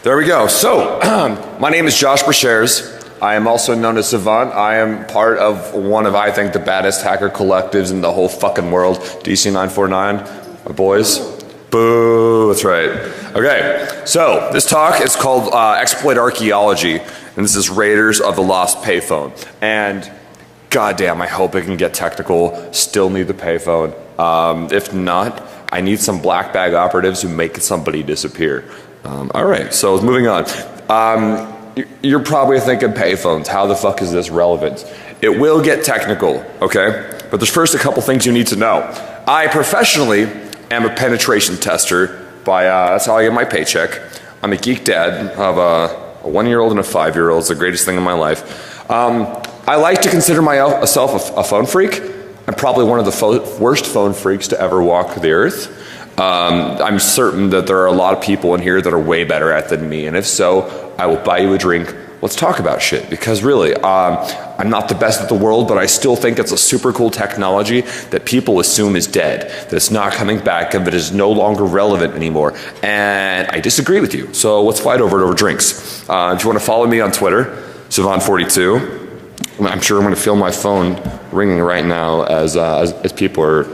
There we go. So, my name is Josh Brashars. I am also known as Savant. I am part of one of, I think, the baddest hacker collectives in the whole fucking world. DC949, my boys. Boo, that's right. Okay, so this talk is called Exploit Archaeology, and this is Raiders of the Lost Payphone. And goddamn, I hope it can get technical. Still need the payphone. If not, I need some black bag operatives who make somebody disappear. All right, so moving on. You're probably thinking payphones. How the fuck is this relevant? It will get technical, okay? But there's first a couple things you need to know. I professionally am a penetration tester. That's how I get my paycheck. I'm a geek dad of a 1-year-old and a 5-year-old. It's the greatest thing in my life. I like to consider myself a phone freak. I'm probably one of the worst phone freaks to ever walk the earth. I'm certain that there are a lot of people in here that are way better at it than me, and if so, I will buy you a drink. Let's talk about shit, because really, I'm not the best at the world, but I still think it's a super cool technology that people assume is dead, that it's not coming back, and that it is no longer relevant anymore, and I disagree with you, so let's fight over it over drinks. If you want to follow me on Twitter, Savant42, I'm sure I'm going to feel my phone ringing right now as people are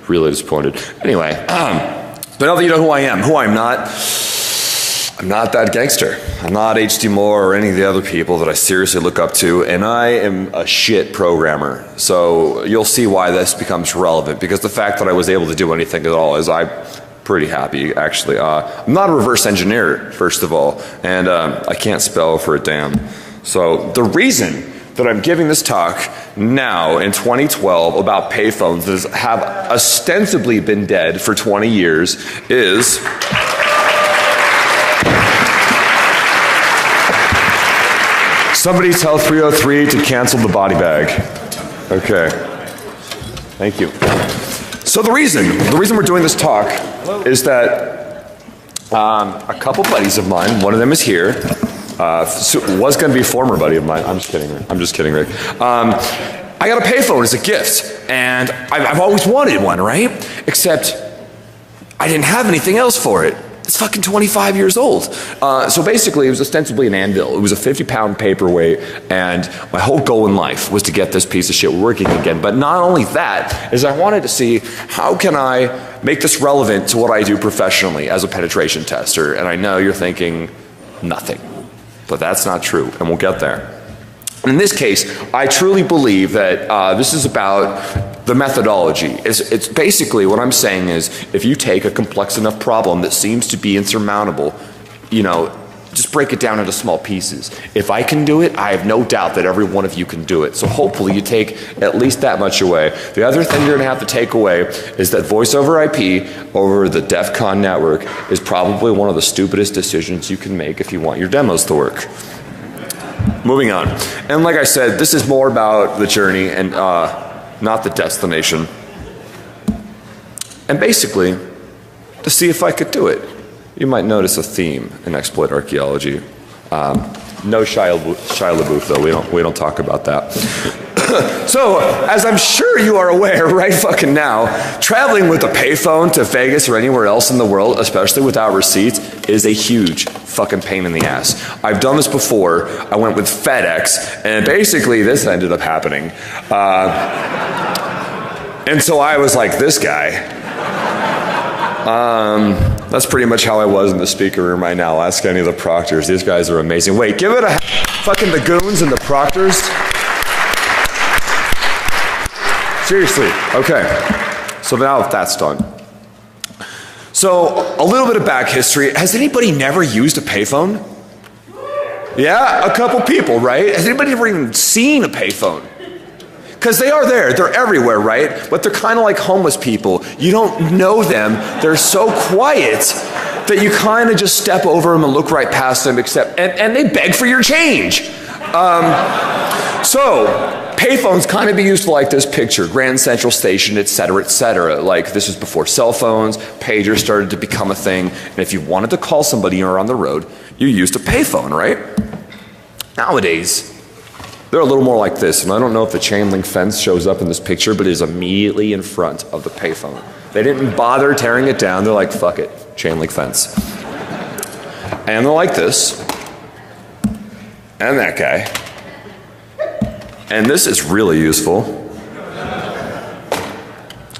really disappointed. Anyway, but now that you know who I am, who I'm not that gangster. I'm not H.D. Moore or any of the other people that I seriously look up to, and I am a shit programmer. So you'll see why this becomes relevant, because the fact that I was able to do anything at all is I'm pretty happy, actually. I'm not a reverse engineer, first of all, and I can't spell for a damn. So the reason that I'm giving this talk now in 2012 about payphones that have ostensibly been dead for 20 years is somebody tell 303 to cancel the body bag. Okay. Thank you. So the reason we're doing this talk is that a couple buddies of mine, one of them is here, was going to be a former buddy of mine. I'm just kidding, Rick. I got a payphone as a gift, and I've always wanted one, right? Except I didn't have anything else for it. It's fucking 25 years old. So basically, it was ostensibly an anvil. It was a 50-pound paperweight, and my whole goal in life was to get this piece of shit working again. But not only that, is I wanted to see how can I make this relevant to what I do professionally as a penetration tester. And I know you're thinking nothing. But that's not true, and we'll get there. In this case, I truly believe that this is about the methodology. It's basically what I'm saying is, if you take a complex enough problem that seems to be insurmountable, you know, just break it down into small pieces. If I can do it, I have no doubt that every one of you can do it. So hopefully you take at least that much away. The other thing you're gonna have to take away is that voice over IP over the DEFCON network is probably one of the stupidest decisions you can make if you want your demos to work. Moving on. And like I said, this is more about the journey and not the destination. And basically, to see if I could do it. You might notice a theme in Exploit Archaeology. No Shia LaBeouf though, we don't talk about that. So, as I'm sure you are aware right fucking now, traveling with a payphone to Vegas or anywhere else in the world, especially without receipts, is a huge fucking pain in the ass. I've done this before. I went with FedEx, and basically this ended up happening. And so I was like, this guy. That's pretty much how I was in the speaker room right now. Ask any of the proctors. These guys are amazing. Wait, give it a fucking the goons and the proctors. Seriously, okay. So now that's done. So a little bit of back history. Has anybody never used a payphone? Yeah, a couple people, right? Has anybody ever even seen a payphone? Because they are there, they're everywhere, right? But they're kind of like homeless people. You don't know them, they're so quiet that you kind of just step over them and look right past them, and they beg for your change. So, payphones kind of be used like this picture, Grand Central Station, etc., etc. Like this is before cell phones, pagers started to become a thing, and if you wanted to call somebody or on the road, you used a payphone, right? Nowadays, they're a little more like this, and I don't know if the chain link fence shows up in this picture, but it is immediately in front of the payphone. They didn't bother tearing it down, they're like, fuck it, chain link fence. And they're like this. And that guy. And this is really useful.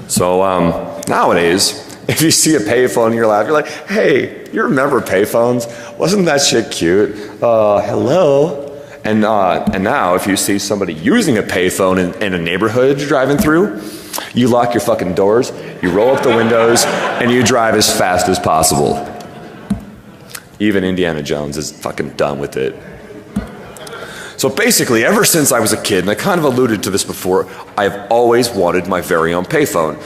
So nowadays, if you see a payphone in your lap, you're like, hey, you remember payphones? Wasn't that shit cute? Hello? And now if you see somebody using a payphone in a neighborhood you're driving through, you lock your fucking doors, you roll up the windows, and you drive as fast as possible. Even Indiana Jones is fucking done with it. So basically, ever since I was a kid, and I kind of alluded to this before, I've always wanted my very own payphone.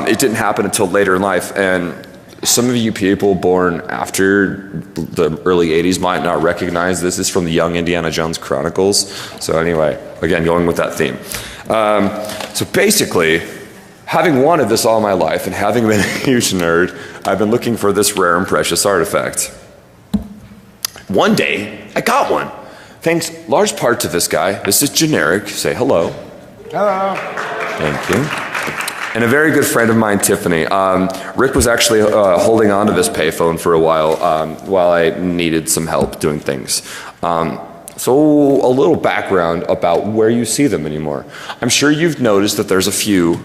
It didn't happen until later in life, and some of you people born after the early 80s might not recognize this. This is from the Young Indiana Jones Chronicles. So anyway, again, going with that theme. So basically, having wanted this all my life and having been a huge nerd, I've been looking for this rare and precious artifact. One day, I got one. Thanks large part to this guy. This is generic. Say hello. Hello. Thank you. And a very good friend of mine, Tiffany. Rick was actually holding on to this payphone for a while I needed some help doing things. So a little background about where you see them anymore. I'm sure you've noticed that there's a few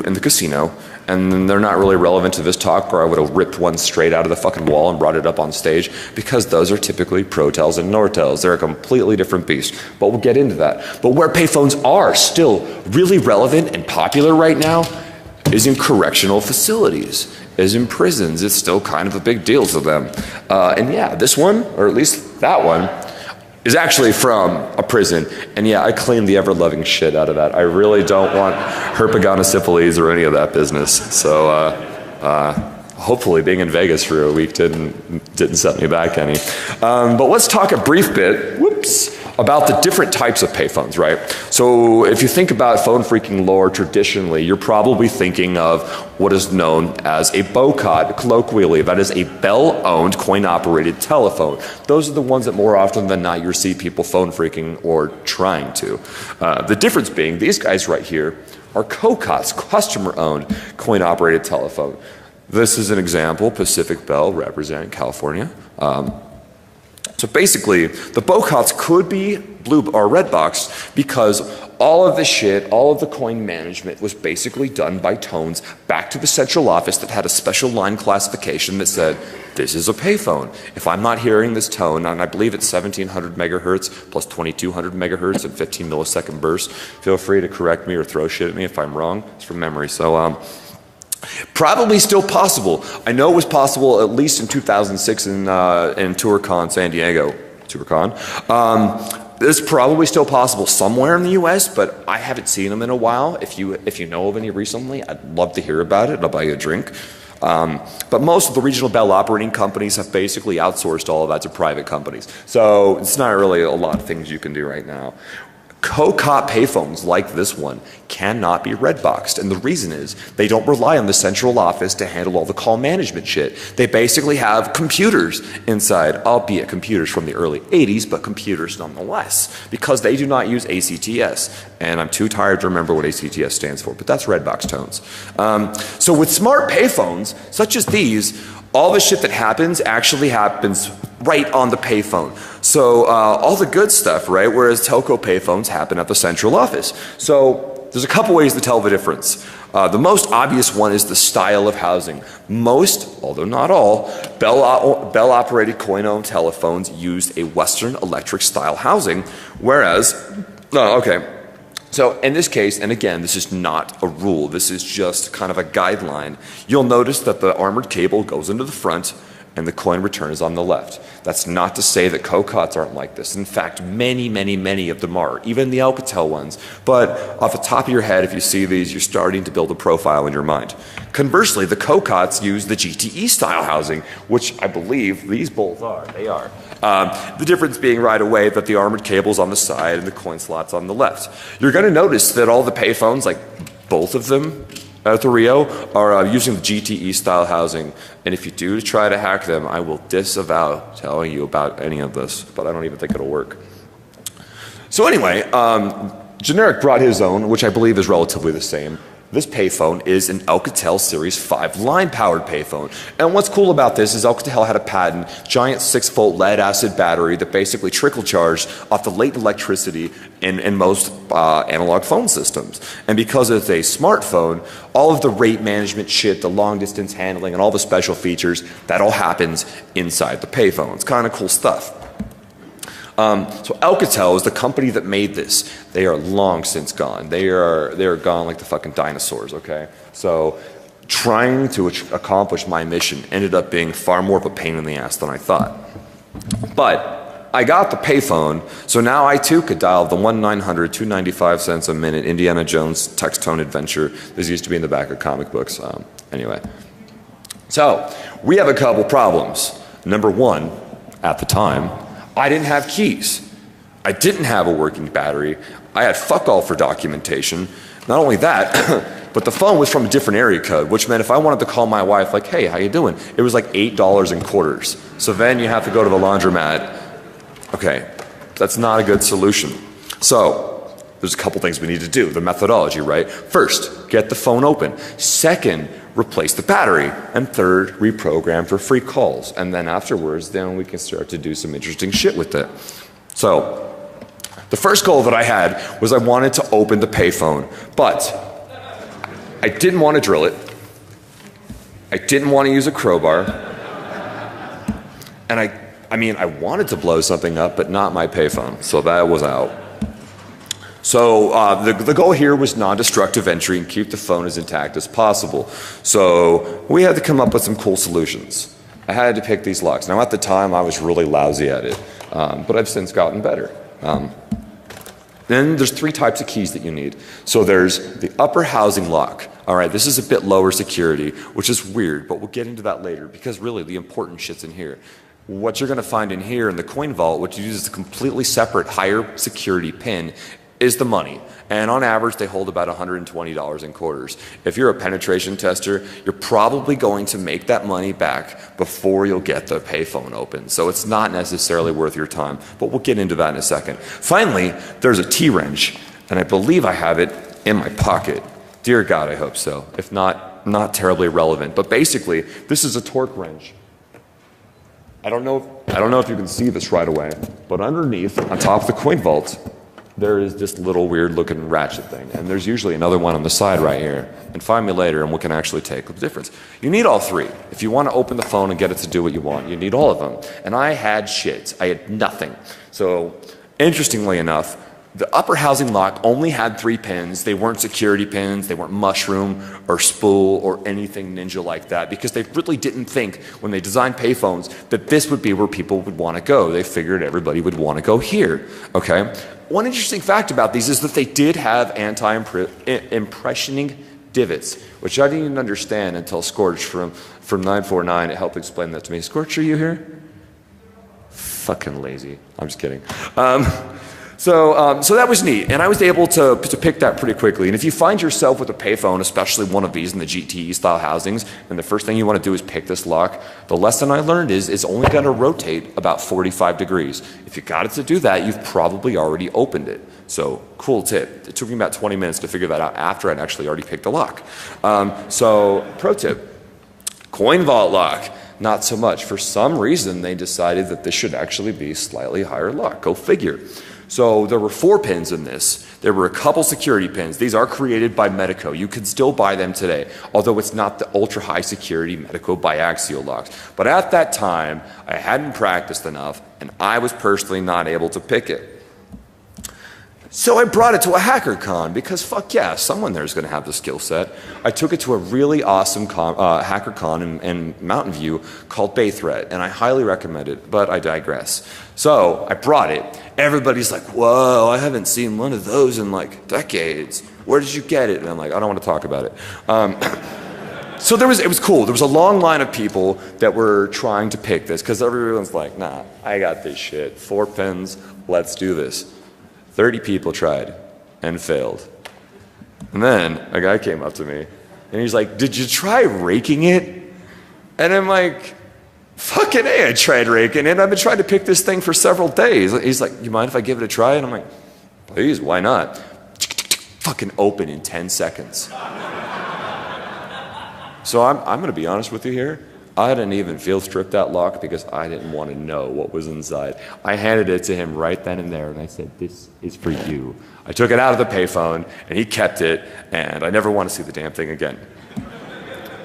in the casino, and they're not really relevant to this talk, or I would have ripped one straight out of the fucking wall and brought it up on stage, because those are typically Protels and Nortels. They're a completely different beast, but we'll get into that. But where payphones are still really relevant and popular right now is in correctional facilities, is in prisons. It's still kind of a big deal to them. And yeah, this one, or at least that one, is actually from a prison. And yeah, I cleaned the ever-loving shit out of that. I really don't want herpetogonosyphilis or any of that business. So hopefully being in Vegas for a week didn't set me back any. But let's talk a brief bit, about the different types of payphones, right? So if you think about phone phreaking lore traditionally, you're probably thinking of what is known as a BOCOT, colloquially. That is a Bell-owned, coin-operated telephone. Those are the ones that more often than not you see people phone phreaking or trying to. The difference being these guys right here are COCOTs, customer-owned, coin-operated telephone. This is an example, Pacific Bell, representing California. So basically, the BOCOTs could be blue or red box because all of the shit, all of the coin management was basically done by tones back to the central office that had a special line classification that said, this is a payphone. If I'm not hearing this tone, and I believe it's 1700 megahertz plus 2200 megahertz and 15 millisecond bursts, feel free to correct me or throw shit at me if I'm wrong. It's from memory. So, probably still possible. I know it was possible at least in 2006 in TourCon San Diego. TourCon. It's probably still possible somewhere in the US, but I haven't seen them in a while. If you know of any recently, I'd love to hear about it. I'll buy you a drink. But most of the regional Bell operating companies have basically outsourced all of that to private companies. So it's not really a lot of things you can do right now. COCOT payphones like this one cannot be red boxed, and the reason is they don't rely on the central office to handle all the call management shit. They basically have computers inside, albeit computers from the early 80s, but computers nonetheless, because they do not use ACTS, and I'm too tired to remember what ACTS stands for, but that's red box tones. So with smart payphones, such as these, all the shit that happens actually happens right on the payphone. So all the good stuff, right? Whereas telco payphones happen at the central office. So there's a couple ways to tell the difference. The most obvious one is the style of housing. Most, although not all, Bell-operated coin-owned telephones used a Western Electric style housing, whereas, so in this case, and again, this is not a rule, this is just kind of a guideline, you'll notice that the armored cable goes into the front and the coin return is on the left. That's not to say that COCOTs aren't like this. In fact, many, many, many of them are, even the Alcatel ones. But off the top of your head, if you see these, you're starting to build a profile in your mind. Conversely, the COCOTs use the GTE style housing, which I believe these both are. They are. The difference being right away that the armored cable's on the side and the coin slot's on the left. You're going to notice that all the payphones, like both of them, at the Rio are using the GTE style housing, and if you do try to hack them, I will disavow telling you about any of this, but I don't even think it'll work. So anyway, Generic brought his own, which I believe is relatively the same. This payphone is an Alcatel Series 5 line-powered payphone. And what's cool about this is Alcatel had a patent, giant 6-volt lead-acid battery that basically trickle-charged off the latent electricity in most analog phone systems. And because it's a smartphone, all of the rate management shit, the long-distance handling, and all the special features, that all happens inside the payphone. It's kind of cool stuff. So Alcatel is the company that made this. They are long since gone. They are gone like the fucking dinosaurs, okay? So trying to accomplish my mission ended up being far more of a pain in the ass than I thought. But I got the payphone, so now I too could dial the 1-900-295 a minute Indiana Jones text tone adventure. This used to be in the back of comic books. Anyway. So we have a couple problems. Number one, at the time, I didn't have keys. I didn't have a working battery. I had fuck all for documentation. Not only that, but the phone was from a different area code, which meant if I wanted to call my wife like, hey, how you doing? It was like $8 in quarters. So then you have to go to the laundromat. Okay, that's not a good solution. So there's a couple things we need to do. The methodology, right? First, get the phone open. Second, replace the battery. And third, reprogram for free calls. And then afterwards, then we can start to do some interesting shit with it. So the first goal that I had was I wanted to open the payphone, but I didn't want to drill it. I didn't want to use a crowbar. And I mean, I wanted to blow something up, but not my payphone. So that was out. So the goal here was non-destructive entry and keep the phone as intact as possible. So we had to come up with some cool solutions. I had to pick these locks. Now at the time I was really lousy at it, but I've since gotten better. Then there's three types of keys that you need. So there's the upper housing lock. All right, this is a bit lower security, which is weird, but we'll get into that later because really the important shit's in here. What you're gonna find in here in the coin vault, which uses a completely separate higher security pin, is the money. And on average, they hold about $120 in quarters. If you're a penetration tester, you're probably going to make that money back before you'll get the payphone open. So it's not necessarily worth your time, but we'll get into that in a second. Finally, there's a T-wrench, and I believe I have it in my pocket. Dear God, I hope so. If not, not terribly relevant. But basically, this is a torque wrench. I don't know if you can see this right away, but underneath, on top of the coin vault, there is this little weird looking ratchet thing. And there's usually another one on the side right here. And find me later and we can actually take the difference. You need all three. If you want to open the phone and get it to do what you want, you need all of them. And I had shit. I had nothing. So interestingly enough, the upper housing lock only had 3 pins. They weren't security pins, they weren't mushroom or spool or anything ninja like that because they really didn't think when they designed payphones that this would be where people would want to go. They figured everybody would want to go here, okay? One interesting fact about these is that they did have anti-impressioning divots, which I didn't even understand until Scorch from 949 helped explain that to me. Scorch, are you here? Fucking lazy. I'm just kidding. So that was neat, and I was able to pick that pretty quickly. And if you find yourself with a payphone, especially one of these in the GTE style housings, and the first thing you want to do is pick this lock, the lesson I learned is it's only going to rotate about 45 degrees. If you got it to do that, you've probably already opened it. So cool tip. It took me about 20 minutes to figure that out after I'd actually already picked the lock. So pro tip, coin vault lock. Not so much. For some reason, they decided that this should actually be slightly higher lock. Go figure. So there were 4 pins in this. There were a couple security pins. These are created by Medico. You can still buy them today, although it's not the ultra high security Medico biaxial locks. But at that time, I hadn't practiced enough and I was personally not able to pick it. So I brought it to a hacker con because fuck yeah, someone there's going to have the skill set. I took it to a really awesome hacker con in Mountain View called Baythreat, and I highly recommend it, but I digress. So I brought it. Everybody's like, whoa, I haven't seen one of those in like decades. Where did you get it? And I'm like, I don't want to talk about it. So it was cool. There was a long line of people that were trying to pick this because everyone's like, nah, I got this shit. 4 pins, let's do this. 30 people tried and failed. And then a guy came up to me and he's like, did you try raking it? And I'm like, fucking A, I tried raking it. I've been trying to pick this thing for several days. He's like, you mind if I give it a try? And I'm like, please, why not? Fucking open in 10 seconds. So I'm going to be honest with you here. I didn't even field strip that lock because I didn't want to know what was inside. I handed it to him right then and there, and I said, "This is for you." I took it out of the payphone, and he kept it, and I never want to see the damn thing again.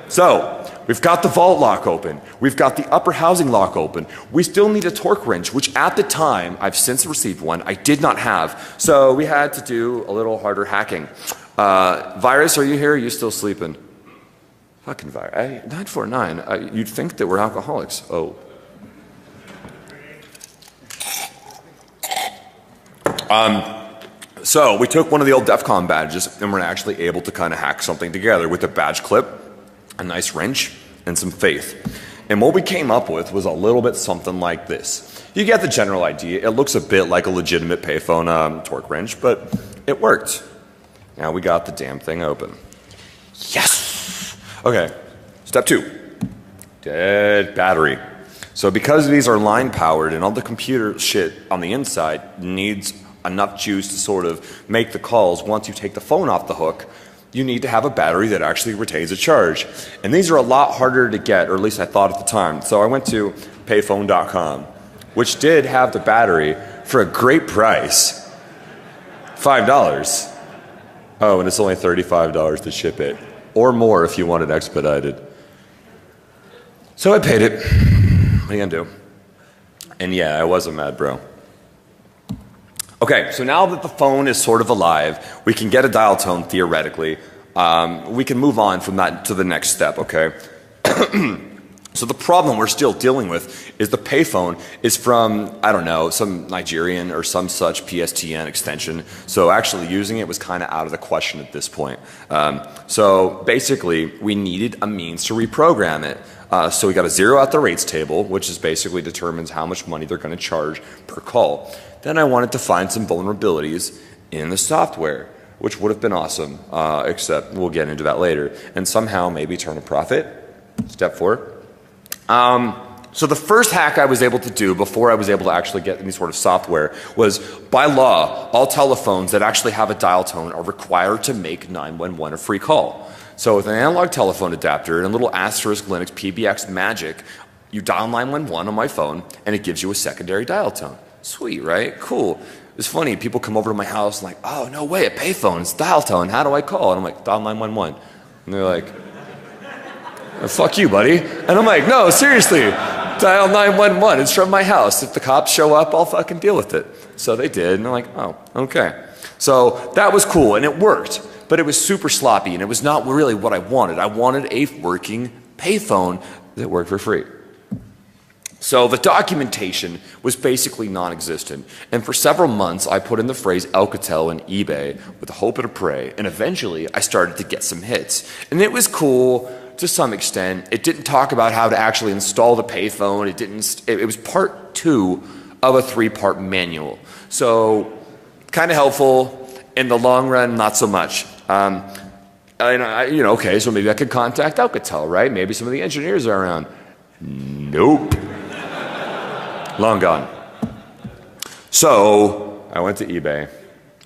So, we've got the vault lock open. We've got the upper housing lock open. We still need a torque wrench, which at the time, I've since received one, I did not have. So we had to do a little harder hacking. Virus, are you here? Are you still sleeping? Fucking virus. 949. You'd think that we're alcoholics. Oh. So we took one of the old DEFCON badges and we're actually able to kind of hack something together with a badge clip, a nice wrench, and some faith. And what we came up with was a little bit something like this. You get the general idea. It looks a bit like a legitimate payphone torque wrench, but it worked. Now we got the damn thing open. Yes! Okay, step 2. Dead battery. So because these are line powered and all the computer shit on the inside needs enough juice to sort of make the calls once you take the phone off the hook, you need to have a battery that actually retains a charge. And these are a lot harder to get, or at least I thought at the time. So I went to payphone.com, which did have the battery for a great price. $5. Oh, and it's only $35 to ship it. Or more if you want it expedited. So I paid it. What are you gonna do? And yeah, I was a mad bro. Okay, so now that the phone is sort of alive, we can get a dial tone theoretically. We can move on from that to the next step, okay? So the problem we're still dealing with is the payphone is from, I don't know, some Nigerian or some such PSTN extension. So actually using it was kind of out of the question at this point. So basically we needed a means to reprogram it. So we got to zero out the rates table, which is basically determines how much money they're going to charge per call. Then I wanted to find some vulnerabilities in the software, which would have been awesome, except we'll get into that later. And somehow maybe turn a profit. Step 4. So the first hack I was able to do before I was able to actually get any sort of software was, by law, all telephones that actually have a dial tone are required to make 911 a free call. So with an analog telephone adapter and a little asterisk Linux PBX magic, you dial 911 on my phone and it gives you a secondary dial tone. Sweet, right? Cool. It's funny, people come over to my house and like, "Oh, no way, a payphone, it's dial tone, how do I call?" And I'm like, "Dial 911. And they're like, "Fuck you, buddy." And I'm like, "No, seriously, dial 911. It's from my house. If the cops show up, I'll fucking deal with it." So they did, and they're like, "Oh, okay." So that was cool, and it worked, but it was super sloppy, and it was not really what I wanted. I wanted a working payphone that worked for free. So the documentation was basically non-existent, and for several months I put in the phrase Alcatel in eBay with a hope and a pray, and eventually I started to get some hits. And it was cool to some extent. It didn't talk about how to actually install the payphone. It was part 2 of a 3-part manual. So kind of helpful. In the long run, not so much. Okay, so maybe I could contact Alcatel, right? Maybe some of the engineers are around. Nope. Long gone. So I went to eBay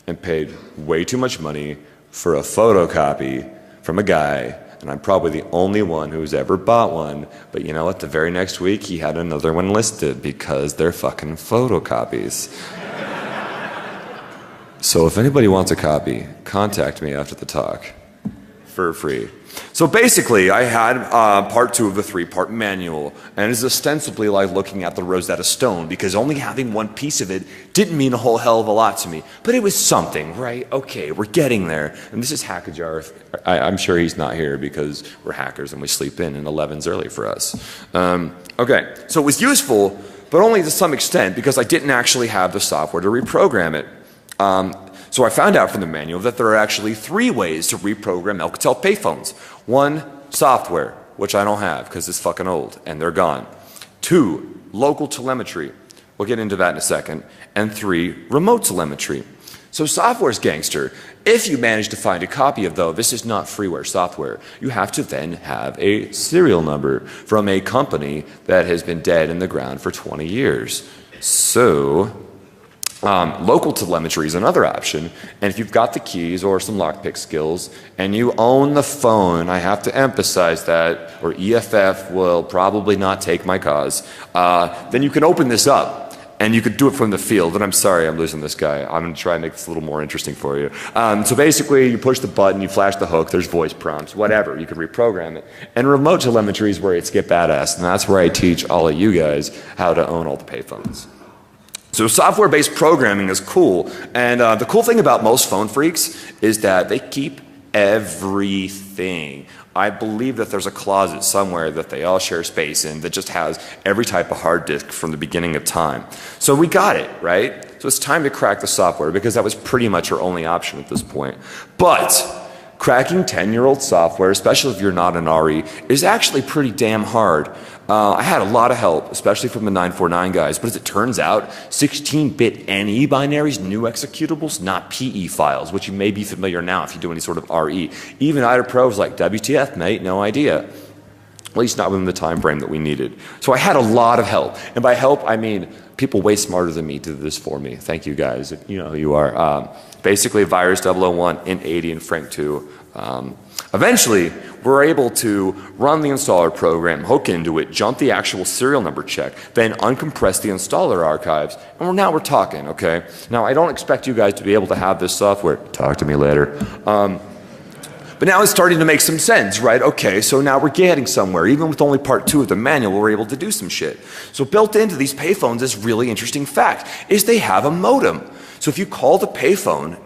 and paid way too much money for a photocopy from a guy, and I'm probably the only one who's ever bought one, but you know what, the very next week he had another one listed because they're fucking photocopies. So if anybody wants a copy, contact me after the talk for free. So basically I had part 2 of the 3-part manual, and it's ostensibly like looking at the Rosetta Stone, because only having one piece of it didn't mean a whole hell of a lot to me, but it was something, right? Okay, we're getting there. And this is Hackajar. I'm sure he's not here because we're hackers and we sleep in, and 11's early for us. Okay, so it was useful, but only to some extent, because I didn't actually have the software to reprogram it. So I found out from the manual that there are actually 3 ways to reprogram Alcatel payphones. 1, software, which I don't have because it's fucking old and they're gone. 2, local telemetry. We'll get into that in a second. And 3, remote telemetry. So software's gangster. If you manage to find a copy of, though, this is not freeware software, you have to then have a serial number from a company that has been dead in the ground for 20 years. So Local telemetry is another option, and if you've got the keys or some lockpick skills and you own the phone, I have to emphasize that, or EFF will probably not take my cause, then you can open this up. And you could do it from the field, and I'm sorry I'm losing this guy. I'm going to try and make this a little more interesting for you. So basically, you push the button, you flash the hook, there's voice prompts, whatever. You can reprogram it. And remote telemetry is where it's get badass, and that's where I teach all of you guys how to own all the payphones. So software-based programming is cool, and the cool thing about most phone freaks is that they keep everything. I believe that there's a closet somewhere that they all share space in that just has every type of hard disk from the beginning of time. So we got it, right? So it's time to crack the software because that was pretty much our only option at this point. But cracking 10-year-old software, especially if you're not an RE, is actually pretty damn hard. I had a lot of help, especially from the 949 guys, but as it turns out, 16-bit NE binaries, new executables, not PE files, which you may be familiar now if you do any sort of RE. Even IDA Pro was like, WTF, mate, no idea. At least not within the time frame that we needed. So I had a lot of help. And by help, I mean people way smarter than me did this for me. Thank you guys. You know who you are. Basically, Virus 001, Int80, and Frank 2. Eventually, we're able to run the installer program, hook into it, jump the actual serial number check, then uncompress the installer archives, and now we're talking, okay? Now, I don't expect you guys to be able to have this software. Talk to me later. But now it's starting to make some sense, right? Okay, so now we're getting somewhere. Even with only part 2 of the manual, we're able to do some shit. So built into these payphones, this really interesting fact is they have a modem. So if you call the payphone,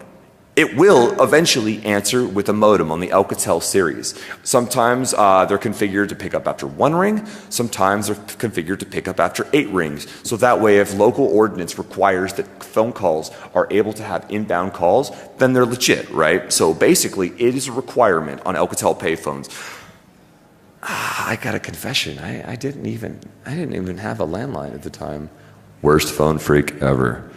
it will eventually answer with a modem on the Alcatel series. Sometimes they're configured to pick up after 1 ring, sometimes they're configured to pick up after 8 rings. So that way if local ordinance requires that phone calls are able to have inbound calls, then they're legit, right? So basically it is a requirement on Alcatel payphones. I got a confession, I didn't even have a landline at the time. Worst phone freak ever.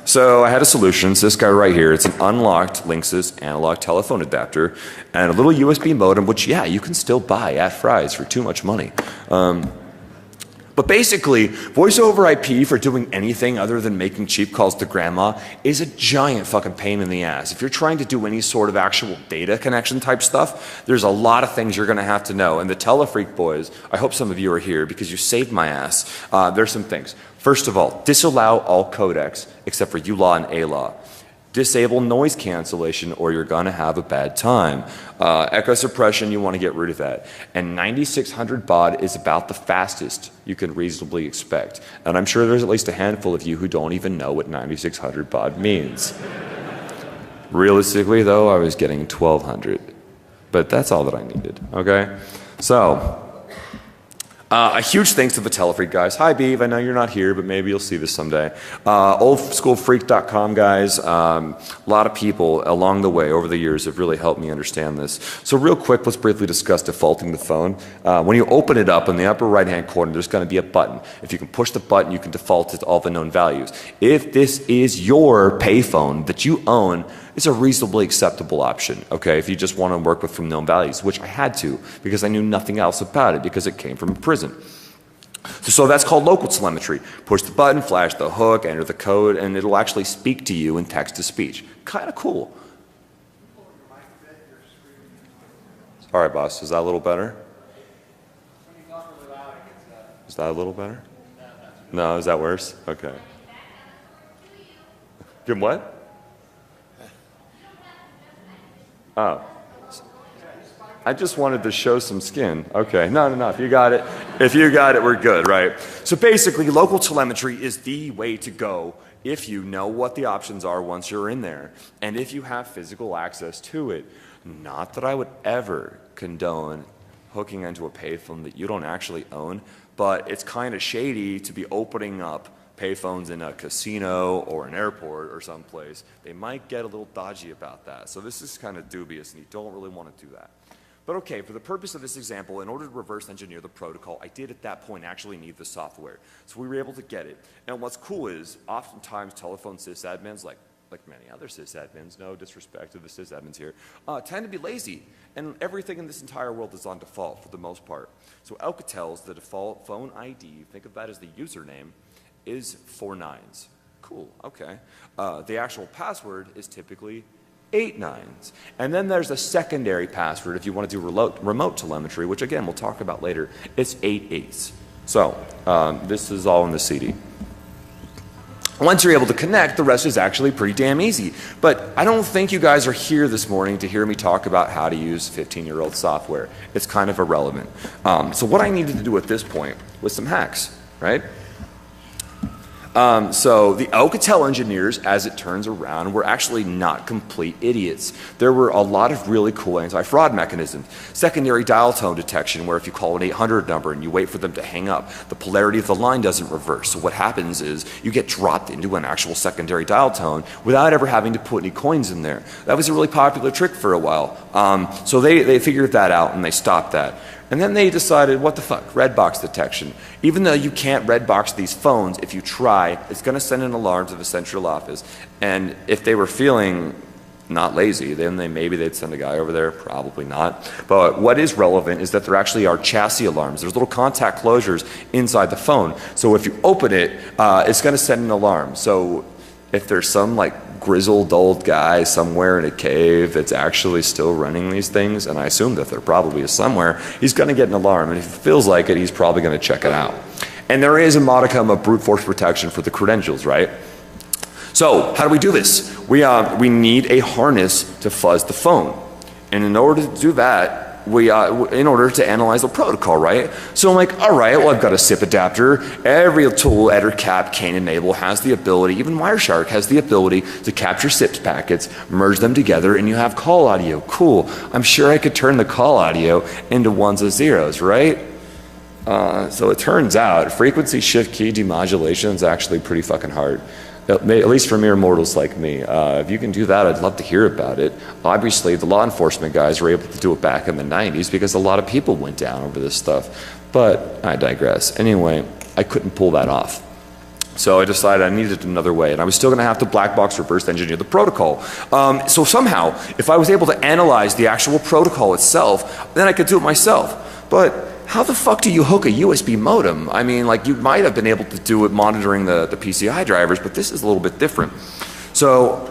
So I had a solution. It's this guy right here. It's an unlocked Linksys analog telephone adapter and a little USB modem, which, yeah, you can still buy at Fry's for too much money. But basically, voice over IP for doing anything other than making cheap calls to grandma is a giant fucking pain in the ass. If you're trying to do any sort of actual data connection type stuff, there's a lot of things you're going to have to know. And the Telefreak boys, I hope some of you are here because you saved my ass. There's some things. First of all, disallow all codecs except for ULAW and ALAW. Disable noise cancellation or you're going to have a bad time. Echo suppression, you want to get rid of that. And 9600 baud is about the fastest you can reasonably expect. And I'm sure there's at least a handful of you who don't even know what 9600 baud means. Realistically though, I was getting 1200. But that's all that I needed, okay? So, a huge thanks to the Telefreak guys. Hi, Beav. I know you're not here, but maybe you'll see this someday. Oldschoolfreak.com guys. A lot of people along the way over the years have really helped me understand this. So real quick, let's briefly discuss defaulting the phone. When you open it up in the upper right-hand corner, there's going to be a button. If you can push the button, you can default it to all the known values. If this is your payphone that you own, it's a reasonably acceptable option, okay, if you just want to work with from known values, which I had to because I knew nothing else about it because it came from a prison. So that's called local telemetry. Push the button, flash the hook, enter the code, and it'll actually speak to you in text-to-speech. Kind of cool. All right, boss, is that a little better? Is that a little better? No, is that worse? Okay. Good what? Oh. I just wanted to show some skin. Okay, no, if you got it, we're good, right? So basically, local telemetry is the way to go if you know what the options are once you're in there, and if you have physical access to it. Not that I would ever condone hooking into a payphone that you don't actually own, but it's kind of shady to be opening up payphones in a casino or an airport or someplace. They might get a little dodgy about that. So this is kind of dubious and you don't really want to do that. But okay, for the purpose of this example, in order to reverse engineer the protocol, I did at that point actually need the software. So we were able to get it. And what's cool is oftentimes telephone sysadmins, like many other sysadmins, no disrespect to the sysadmins here, tend to be lazy. And everything in this entire world is on default for the most part. So Alcatel's the default phone ID, think of that as the username, is 4 nines. Cool, okay. The actual password is typically 8 nines. And then there's a secondary password if you want to do remote telemetry, which again we'll talk about later. It's 8 eighths. So this is all in the CD. Once you're able to connect, the rest is actually pretty damn easy. But I don't think you guys are here this morning to hear me talk about how to use 15-year-old software. It's kind of irrelevant. So what I needed to do at this point was some hacks, right? So the Alcatel engineers, as it turns around, were actually not complete idiots. There were a lot of really cool anti-fraud mechanisms. Secondary dial tone detection, where if you call an 800 number and you wait for them to hang up, the polarity of the line doesn't reverse. So what happens is you get dropped into an actual secondary dial tone without ever having to put any coins in there. That was a really popular trick for a while. So they figured that out and they stopped that. And then they decided, what the fuck, red box detection. Even though you can't red box these phones, if you try, it's going to send an alarm to the central office. And if they were feeling not lazy, then maybe they'd send a guy over there, probably not. But what is relevant is that there actually are chassis alarms. There's little contact closures inside the phone. So if you open it, it's going to send an alarm. So if there's some like grizzled old guy somewhere in a cave that's actually still running these things, and I assume that there probably is somewhere, he's going to get an alarm, and if he feels like it, he's probably going to check it out. And there is a modicum of brute force protection for the credentials, right? So how do we do this? We need a harness to fuzz the phone, and in order to do that, in order to analyze the protocol, right? So I'm like, all right, well, I've got a SIP adapter. Every tool EtherCap can enable has the ability, even Wireshark has the ability to capture SIP packets, merge them together, and you have call audio. Cool. I'm sure I could turn the call audio into ones and zeros, right? So it turns out frequency shift key demodulation is actually pretty fucking hard. At least for mere mortals like me. If you can do that, I'd love to hear about it. Obviously, the law enforcement guys were able to do it back in the 90s because a lot of people went down over this stuff. But I digress. Anyway, I couldn't pull that off. So I decided I needed another way, and I was still going to have to black box reverse engineer the protocol. So somehow, if I was able to analyze the actual protocol itself, then I could do it myself. But how the fuck do you hook a USB modem? I mean, like, you might have been able to do it monitoring the PCI drivers, but this is a little bit different. So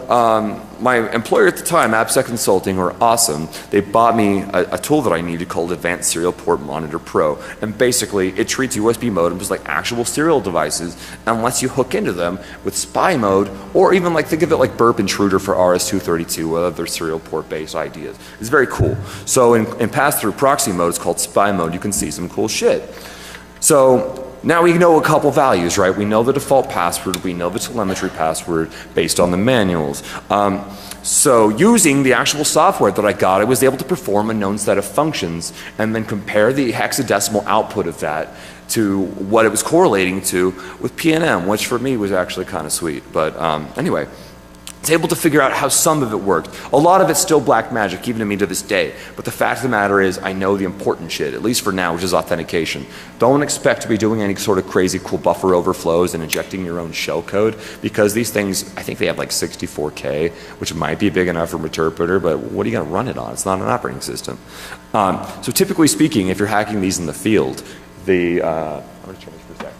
my employer at the time, AppSec Consulting, were awesome. They bought me a tool that I needed called Advanced Serial Port Monitor Pro. And basically, it treats USB modems like actual serial devices and lets you hook into them with spy mode, or even like, think of it like Burp Intruder for RS-232 or other serial port based ideas. It's very cool. So in pass-through proxy mode, it's called spy mode. You can see some cool shit. So now we know a couple values, right? We know the default password, we know the telemetry password based on the manuals. So using the actual software that I got, I was able to perform a known set of functions and then compare the hexadecimal output of that to what it was correlating to with PNM, which for me was actually kind of sweet. But anyway, I was able to figure out how some of it worked. A lot of it's still black magic, even to me to this day. But the fact of the matter is, I know the important shit, at least for now, which is authentication. Don't expect to be doing any sort of crazy cool buffer overflows and injecting your own shell code, because these things, I think they have like 64K, which might be big enough for an interpreter, but what are you going to run it on? It's not an operating system. So typically speaking, if you're hacking these in the field, I'm going to change for a sec.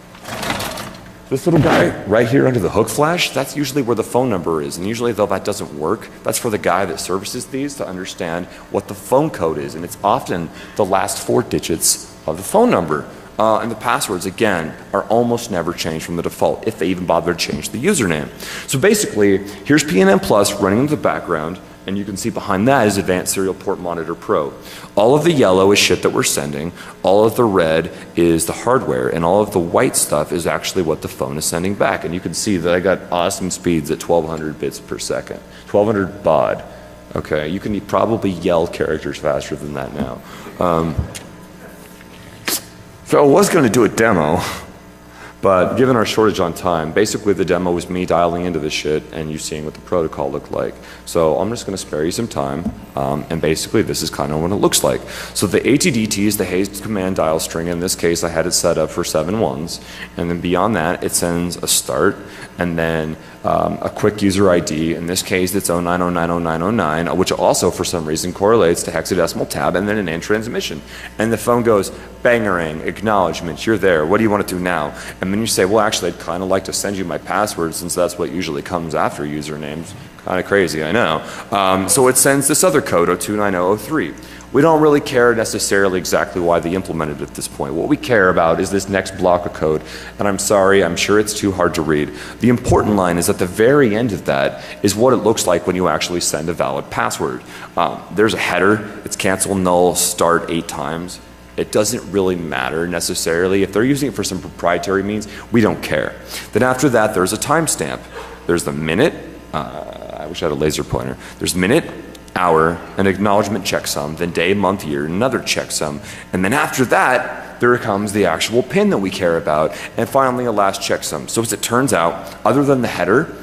This little guy right here under the hook flash, that's usually where the phone number is. And usually, though that doesn't work, that's for the guy that services these to understand what the phone code is. And it's often the last 4 digits of the phone number. And the passwords, again, are almost never changed from the default, if they even bother to change the username. So basically, here's PNM Plus running in the background, and you can see behind that is Advanced Serial Port Monitor Pro. All of the yellow is shit that we're sending, all of the red is the hardware, and all of the white stuff is actually what the phone is sending back. And you can see that I got awesome speeds at 1200 bits per second, 1200 baud. Okay, you can probably yell characters faster than that now. So I was going to do a demo, but given our shortage on time, basically the demo was me dialing into this shit and you seeing what the protocol looked like. So I'm just going to spare you some time, and basically this is kind of what it looks like. So the ATDT is the haste command dial string. In this case, I had it set up for 7 ones, and then beyond that, it sends a start and then a quick user ID. In this case, it's 09090909, which also for some reason correlates to hexadecimal tab, and then an end transmission. And the phone goes bangerang, acknowledgement, you're there, what do you want to do now? And then you say, well, actually, I'd kind of like to send you my password since that's what usually comes after usernames. Kind of crazy, I know. So it sends this other code, 029003. We don't really care necessarily exactly why they implemented it at this point. What we care about is this next block of code, and I'm sorry, I'm sure it's too hard to read. The important line is at the very end of that is what it looks like when you actually send a valid password. There's a header, it's cancel, null, start 8 times. It doesn't really matter necessarily. If they're using it for some proprietary means, we don't care. Then after that, there's a timestamp. There's the minute, I wish I had a laser pointer. There's minute, hour, an acknowledgement checksum, then day, month, year, another checksum. And then after that, there comes the actual pin that we care about, and finally a last checksum. So as it turns out, other than the header,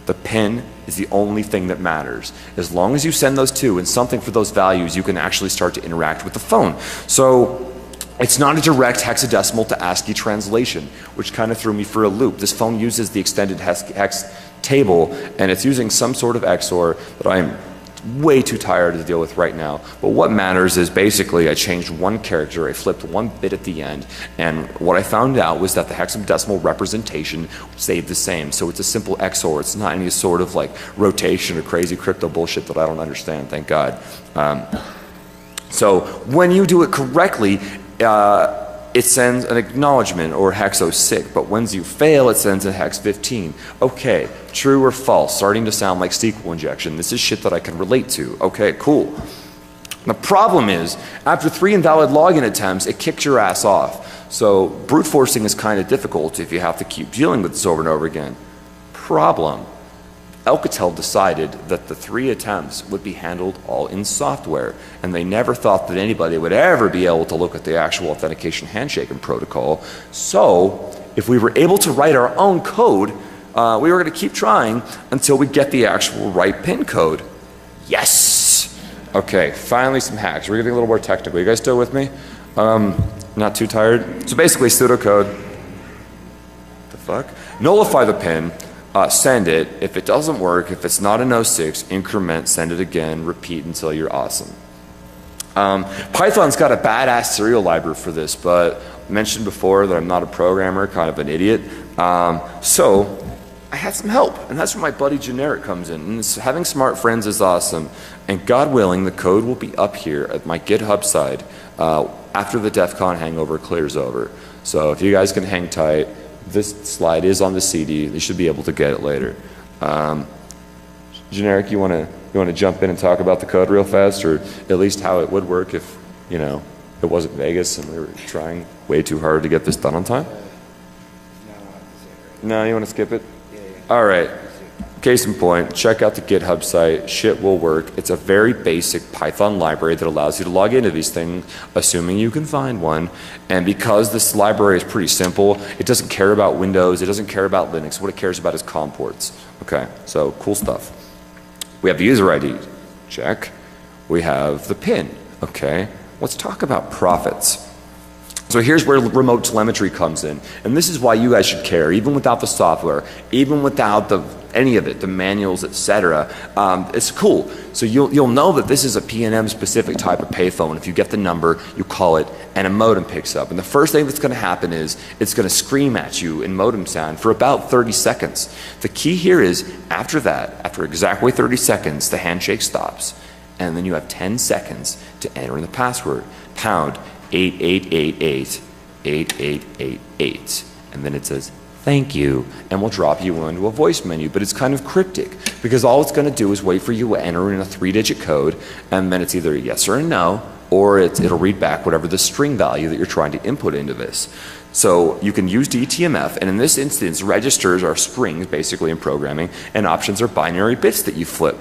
the pin is the only thing that matters. As long as you send those two and something for those values, you can actually start to interact with the phone. So it's not a direct hexadecimal to ASCII translation, which kind of threw me for a loop. This phone uses the extended hex table, and it's using some sort of XOR that I'm way too tired to deal with right now. But what matters is basically I changed one character, I flipped one bit at the end, and what I found out was that the hexadecimal representation stayed the same. So it's a simple XOR. It's not any sort of like rotation or crazy crypto bullshit that I don't understand, thank God. So when you do it correctly, it sends an acknowledgement or hex 06, but when you fail, it sends a hex 15. Okay, true or false, starting to sound like SQL injection. This is shit that I can relate to. Okay, cool. The problem is, after 3 invalid login attempts, it kicks your ass off. So brute forcing is kind of difficult if you have to keep dealing with this over and over again. Problem. Alcatel decided that the 3 attempts would be handled all in software, and they never thought that anybody would ever be able to look at the actual authentication handshaking protocol. So if we were able to write our own code, we were going to keep trying until we get the actual right pin code. Yes! Okay, finally some hacks. We're getting a little more technical. You guys still with me? Not too tired? So basically pseudocode. The fuck? Nullify the pin. Send it. If it doesn't work, if it's not an 06, increment, send it again, repeat until you're awesome. Python's got a badass serial library for this, but I mentioned before that I'm not a programmer, kind of an idiot. So I had some help, and that's where my buddy Generic comes in. And having smart friends is awesome, and God willing, the code will be up here at my GitHub side after the DEFCON hangover clears over. So if you guys can hang tight, this slide is on the CD. You should be able to get it later. Generic, you want to jump in and talk about the code real fast, or at least how it would work if, you know, it wasn't Vegas and we were trying way too hard to get this done on time? No, you want to skip it? Yeah. All right. Case in point, check out the GitHub site. Shit will work. It's a very basic Python library that allows you to log into these things, assuming you can find one. And because this library is pretty simple, it doesn't care about Windows, it doesn't care about Linux. What it cares about is COM ports. Okay, so cool stuff. We have the user ID. Check. We have the PIN. Okay, let's talk about profits. So here's where remote telemetry comes in. And this is why you guys should care, even without the software, even without any of it, the manuals, etc. It's cool. So you'll know that this is a PNM specific type of payphone. If you get the number, you call it, and a modem picks up. And the first thing that's going to happen is it's going to scream at you in modem sound for about 30 seconds. The key here is after that, after exactly 30 seconds, the handshake stops. And then you have 10 seconds to enter in the password. Pound 8888 8888, and then it says thank you, and we'll drop you into a voice menu. But it's kind of cryptic because all it's going to do is wait for you to enter in a 3-digit code, and then it's either a yes or a no, or it'll read back whatever the string value that you're trying to input into this. So you can use DTMF, and in this instance registers are strings basically in programming, and options are binary bits that you flip.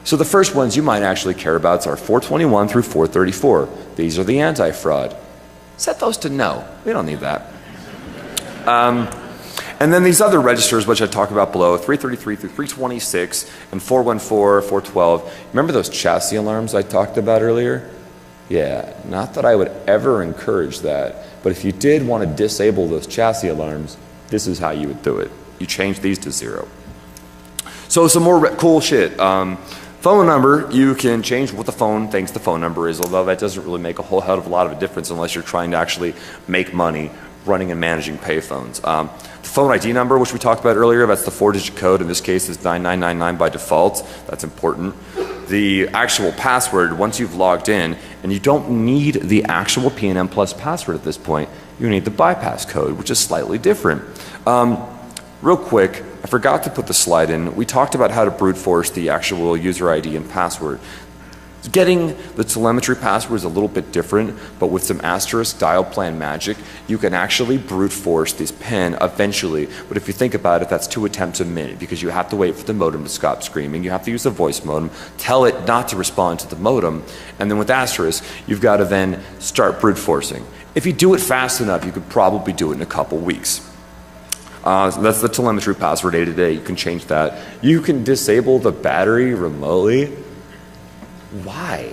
So the first ones you might actually care about are 421 through 434. These are the anti-fraud. Set those to no. We don't need that. And then these other registers, which I talk about below, 333 through 326 and 414, 412. Remember those chassis alarms I talked about earlier? Yeah, not that I would ever encourage that, but if you did want to disable those chassis alarms, this is how you would do it. You change these to 0. So some more cool shit. Phone Phone number, you can change what the phone thinks the phone number is, although that doesn't really make a whole hell of a lot of a difference unless you're trying to actually make money running and managing payphones. The phone ID number, which we talked about earlier, that's the 4-digit code. In this case, is 9999 by default. That's important. The actual password, once you've logged in, and you don't need the actual PNM Plus password at this point, you need the bypass code, which is slightly different. Real quick, I forgot to put the slide in. We talked about how to brute force the actual user ID and password. Getting the telemetry password is a little bit different, but with some asterisk dial plan magic, you can actually brute force this PIN eventually. But if you think about it, that's 2 attempts a minute because you have to wait for the modem to stop screaming. You have to use the voice modem, tell it not to respond to the modem, and then with asterisk, you've got to then start brute forcing. If you do it fast enough, you could probably do it in a couple weeks. So that's the telemetry password day to day. You can change that. You can disable the battery remotely. Why?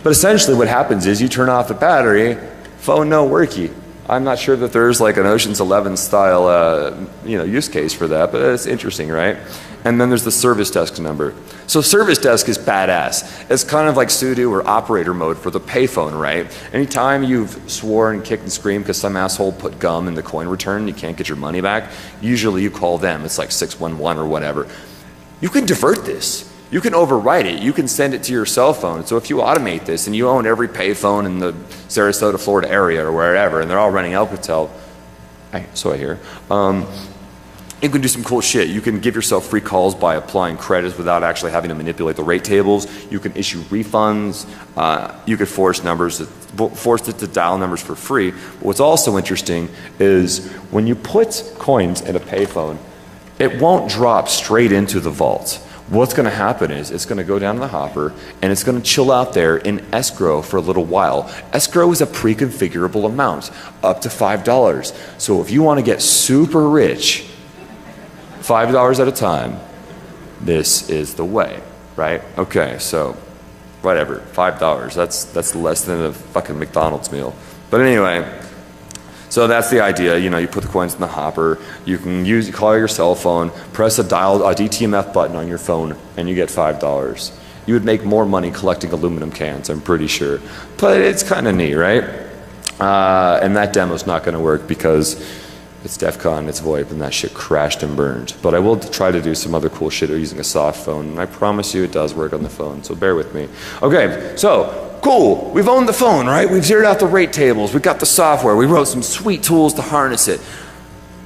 But essentially what happens is you turn off the battery, phone no worky. I'm not sure that there's like an Ocean's 11 style use case for that, but it's interesting, right? And then there's the service desk number. So service desk is badass. It's kind of like sudo or operator mode for the payphone, right? Anytime you've sworn, kicked and screamed because some asshole put gum in the coin return and you can't get your money back, usually you call them. It's like 611 or whatever. You can divert this. You can overwrite it. You can send it to your cell phone. So if you automate this and you own every payphone in the Sarasota, Florida area or wherever, and they're all running Alcatel, so I hear, you can do some cool shit. You can give yourself free calls by applying credits without actually having to manipulate the rate tables. You can issue refunds. You could force it to dial numbers for free. But what's also interesting is when you put coins in a payphone, it won't drop straight into the vault. What's going to happen is it's going to go down to the hopper and it's going to chill out there in escrow for a little while. Escrow is a pre-configurable amount, up to $5. So if you want to get super rich, $5 at a time, this is the way, right? Okay, so whatever, $5. That's less than a fucking McDonald's meal. But anyway, so that's the idea. You know, you put the coins in the hopper, you can call your cell phone, press a DTMF button on your phone, and you get $5. You would make more money collecting aluminum cans, I'm pretty sure. But it's kind of neat, right? And that demo's not going to work because it's DEFCON, it's VoIP, and that shit crashed and burned. But I will try to do some other cool shit using a soft phone, and I promise you it does work on the phone, so bear with me. Okay, so cool, we've owned the phone, right? We've zeroed out the rate tables, we've got the software, we wrote some sweet tools to harness it.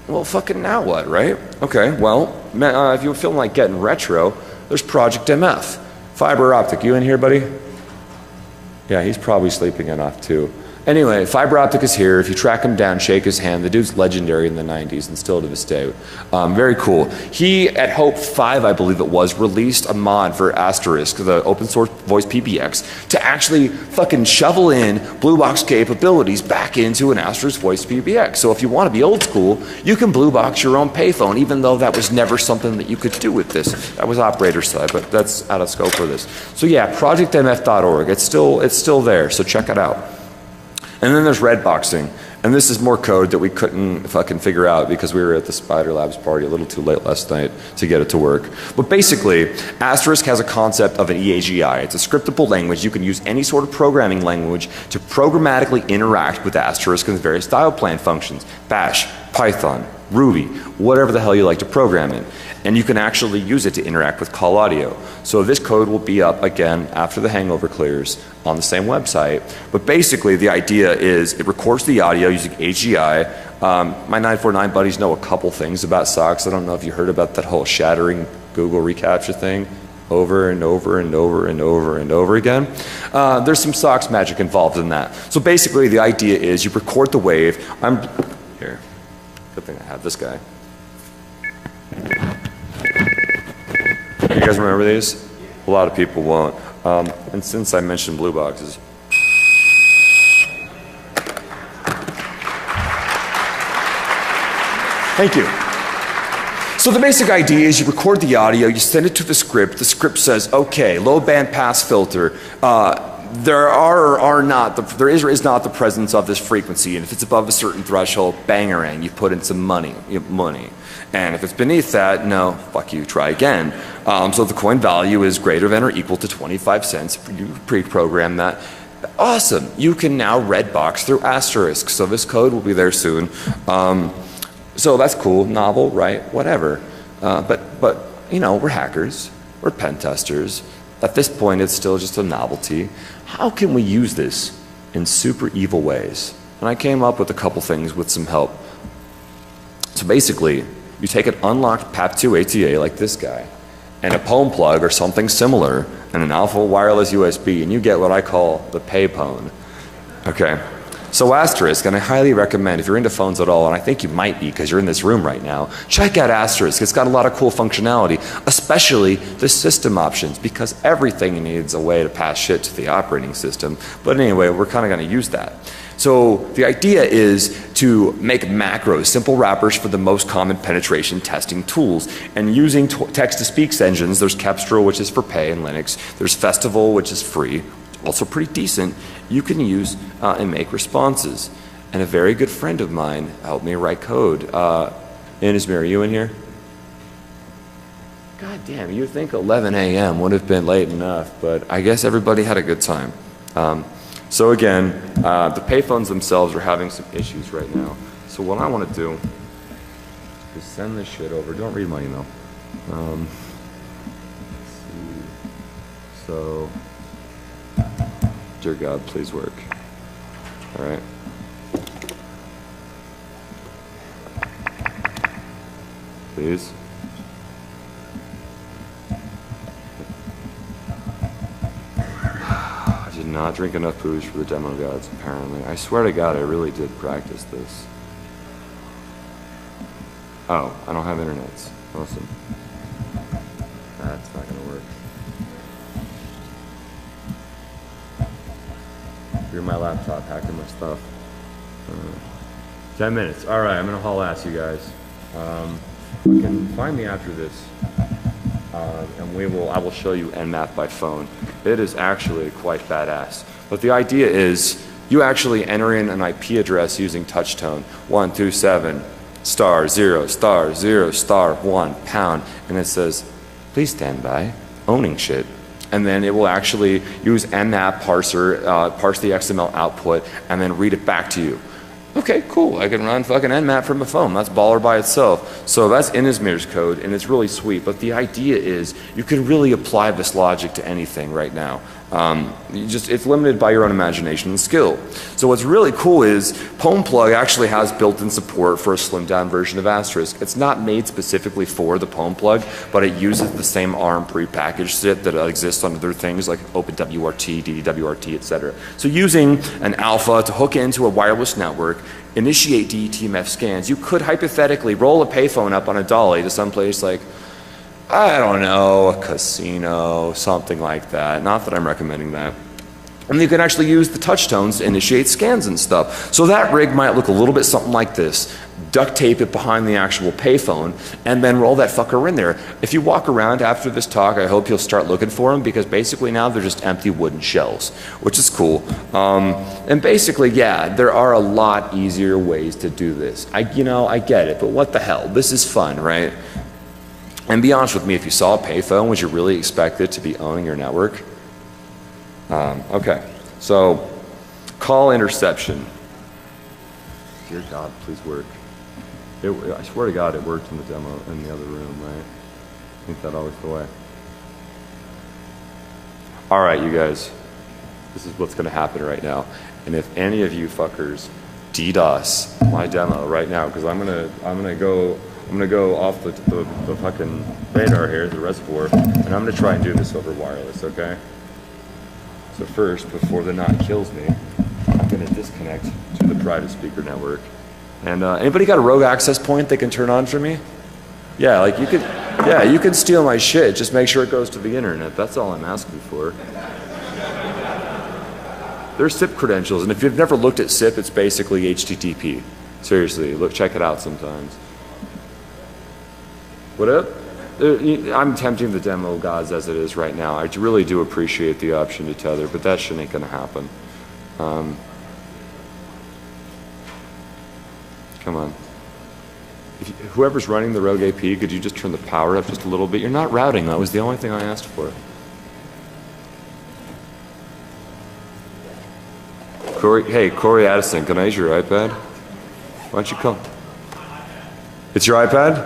Well, fucking now what, right? Okay, well, if you're feeling like getting retro, there's Project MF. Fiber optic, you in here, buddy? Yeah, he's probably sleeping enough too. Anyway, fiber optic is here. If you track him down, shake his hand. The dude's legendary in the 90s and still to this day. Very cool. He, at Hope 5, I believe it was, released a mod for Asterisk, the open source voice PBX, to actually fucking shovel in Blue Box capabilities back into an Asterisk voice PBX. So if you want to be old school, you can Blue Box your own payphone, even though that was never something that you could do with this. That was operator side, but that's out of scope for this. So yeah, projectmf.org. It's still there, so check it out. And then there's redboxing, and this is more code that we couldn't fucking figure out because we were at the Spider Labs party a little too late last night to get it to work. But basically, Asterisk has a concept of an EAGI. It's a scriptable language. You can use any sort of programming language to programmatically interact with Asterisk and the various dial plan functions. Bash, Python, Ruby, whatever the hell you like to program in. And you can actually use it to interact with call audio. So this code will be up again after the hangover clears on the same website. But basically the idea is it records the audio using AGI. My 949 buddies know a couple things about SOCs. I don't know if you heard about that whole shattering Google reCAPTCHA thing over and over and over and over and over again. There's some SOCs magic involved in that. So basically the idea is you record the wave. Here, good thing I have this guy. You guys remember these? A lot of people won't. And since I mentioned blue boxes. Thank you. So the basic idea is you record the audio, you send it to the script says, okay, low band pass filter, there is or is not the presence of this frequency, and if it's above a certain threshold, bangerang, you put in some money. And if it's beneath that, no, fuck you, try again. So if the coin value is greater than or equal to 25 cents, you pre-program that. Awesome, you can now red box through asterisk, so this code will be there soon. So that's cool, novel, right, whatever. But you know, we're hackers, we're pen testers. At this point, it's still just a novelty. How can we use this in super evil ways? And I came up with a couple things with some help. So basically, you take an unlocked PAP2 ATA like this guy, and a POEM plug or something similar, and an alpha wireless USB, and you get what I call the payphone. Okay. So asterisk, and I highly recommend if you're into phones at all, and I think you might be because you're in this room right now, check out asterisk. It's got a lot of cool functionality, especially the system options, because everything needs a way to pass shit to the operating system. But anyway, we're kind of going to use that. So the idea is to make macros, simple wrappers for the most common penetration testing tools. And using text-to-speech engines, there's Kepstrel, which is for pay in Linux. There's Festival, which is free, also pretty decent. You can use and make responses. And a very good friend of mine helped me write code. Inasmir, are you in here? God damn, you'd think 11 a.m. would have been late enough, but I guess everybody had a good time. So again, the payphones themselves are having some issues right now. So what I want to do is send this shit over. Don't read my email. Let's see. So, dear God, please work. All right. Please. I did not drink enough booze for the demo gods, apparently. I swear to God, I really did practice this. Oh, I don't have internets. Awesome. That's not gonna work. You're my laptop, hacking my stuff. 10 minutes. All right, I'm gonna haul ass, you guys. You can find me after this, and I will show you Nmap by phone. It is actually quite badass. But the idea is, you actually enter in an IP address using touchtone, 127 star 0 star 0 star 1 pound, and it says, please stand by, owning shit. And then it will actually use Nmap parser, parse the XML output, and then read it back to you. Okay, cool, I can run fucking Nmap from a phone. That's baller by itself. So that's Inasmir's code, and it's really sweet. But the idea is you can really apply this logic to anything right now. It's limited by your own imagination and skill. So what's really cool is POEM plug actually has built-in support for a slimmed-down version of asterisk. It's not made specifically for the POEM plug, but it uses the same ARM prepackaged SIP that exists on other things like OpenWRT, DDWRT, etc. So using an alpha to hook into a wireless network, initiate DETMF scans, you could hypothetically roll a payphone up on a dolly to someplace like, I don't know, a casino, something like that. Not that I'm recommending that. And you can actually use the touchtones to initiate scans and stuff. So that rig might look a little bit something like this. Duct tape it behind the actual payphone and then roll that fucker in there. If you walk around after this talk, I hope you'll start looking for them, because basically now they're just empty wooden shells, which is cool. And basically, yeah, there are a lot easier ways to do this. I get it, but what the hell? This is fun, right? And be honest with me, if you saw a payphone, would you really expect it to be owning your network? Okay, so call interception. Dear God, please work. I swear to God, it worked in the demo in the other room, right? I think that's always the way. All right, you guys, this is what's going to happen right now. And if any of you fuckers DDoS my demo right now, because I'm gonna go off the fucking radar here, the reservoir, and I'm gonna try and do this over wireless, okay? So first, before the knot kills me, I'm gonna disconnect to the private speaker network. And anybody got a rogue access point they can turn on for me? Yeah, like you can steal my shit, just make sure it goes to the internet. That's all I'm asking for. There's SIP credentials, and if you've never looked at SIP, it's basically HTTP. Seriously, check it out sometimes. What up? I'm tempting the demo gods as it is right now. I really do appreciate the option to tether, but that shit ain't gonna happen. Come on. Whoever's running the Rogue AP, could you just turn the power up just a little bit? You're not routing, that was the only thing I asked for. Corey Addison, can I use your iPad? Why don't you come? It's your iPad?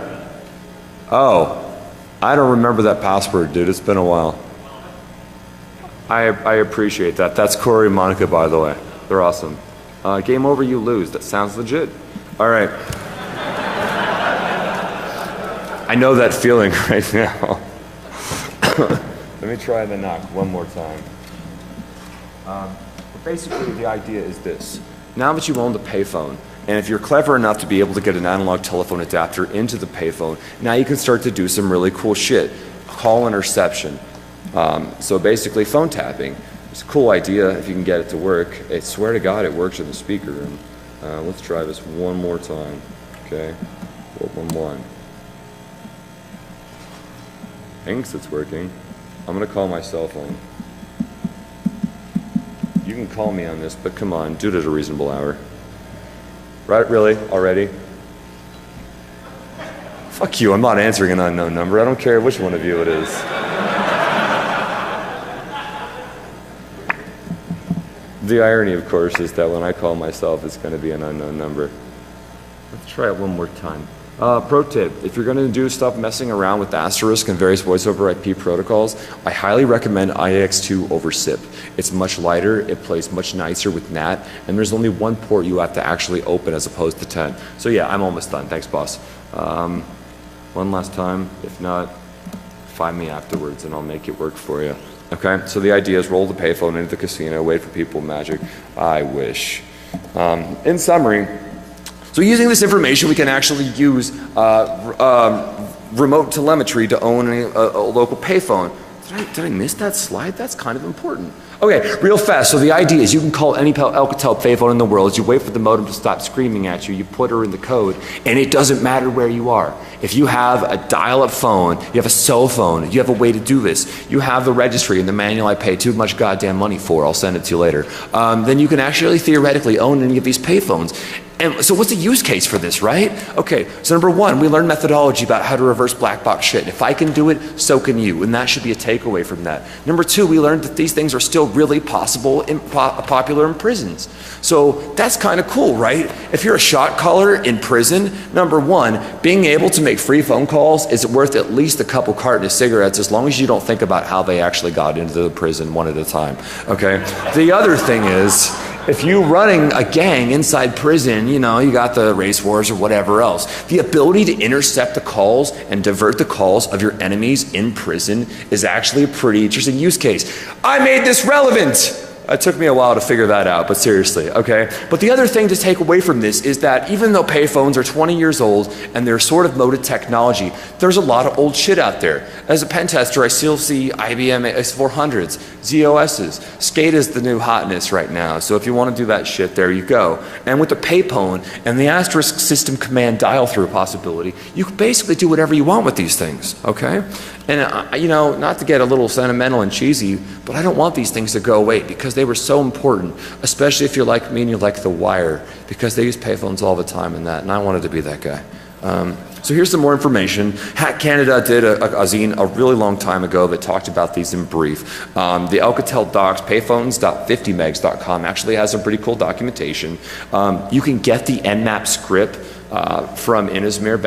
Oh, I don't remember that password, dude. It's been a while. I appreciate that. That's Corey and Monica, by the way. They're awesome. Game over, you lose. That sounds legit. All right. I know that feeling right now. Let me try the knock one more time. Basically, the idea is this. Now that you own the payphone, and if you're clever enough to be able to get an analog telephone adapter into the payphone, now you can start to do some really cool shit. Call interception. So basically, phone tapping. It's a cool idea if you can get it to work. I swear to God, it works in the speaker room. Let's try this one more time. Okay, 411. Thinks it's working. I'm gonna call my cell phone. You can call me on this, but come on, do it at a reasonable hour. Right, really? Already? Fuck you, I'm not answering an unknown number. I don't care which one of you it is. The irony, of course, is that when I call myself, it's gonna be an unknown number. Let's try it one more time. Pro tip, if you're gonna do stuff messing around with asterisk and various voice over IP protocols, I highly recommend IX2 over SIP. It's much lighter, it plays much nicer with NAT, and there's only one port you have to actually open as opposed to 10. So yeah, I'm almost done, thanks boss. One last time, if not, find me afterwards and I'll make it work for you. Okay, so the idea is roll the payphone into the casino, wait for people magic. I wish. In summary, so using this information, we can actually use remote telemetry to own a local payphone. Did I miss that slide? That's kind of important. Okay, real fast. So the idea is you can call any Alcatel payphone in the world. You wait for the modem to stop screaming at you. You put her in the code, and it doesn't matter where you are. If you have a dial-up phone, you have a cell phone, you have a way to do this. You have the registry and the manual I pay too much goddamn money for. I'll send it to you later. Then you can actually theoretically own any of these payphones. And so what's the use case for this, right? Okay, so number one, we learned methodology about how to reverse black box shit. If I can do it, so can you, and that should be a takeaway from that. Number two, we learned that these things are still really possible and popular in prisons. So that's kind of cool, right? If you're a shot caller in prison, number one, being able to make free phone calls is worth at least a couple cartons of cigarettes as long as you don't think about how they actually got into the prison one at a time, okay? The other thing is, if you're running a gang inside prison, you know, you got the race wars or whatever else. The ability to intercept the calls and divert the calls of your enemies in prison is actually a pretty interesting use case. I made this relevant. It took me a while to figure that out, but seriously, okay? But the other thing to take away from this is that even though payphones are 20 years old and they're sort of moded technology, there's a lot of old shit out there. As a pen tester, I still see IBM X400s, ZOSs. SCADA is the new hotness right now, so if you want to do that shit, there you go. And with the payphone and the asterisk system command dial-through possibility, you can basically do whatever you want with these things, okay? And you know, not to get a little sentimental and cheesy, but I don't want these things to go away because they were so important, especially if you're like me and you like The Wire, because they use payphones all the time in that, and I wanted to be that guy. So here's some more information. Hack Canada did a zine a really long time ago that talked about these in brief. The Alcatel docs, payphones.50megs.com actually has some pretty cool documentation. You can get the Nmap script from Inasmir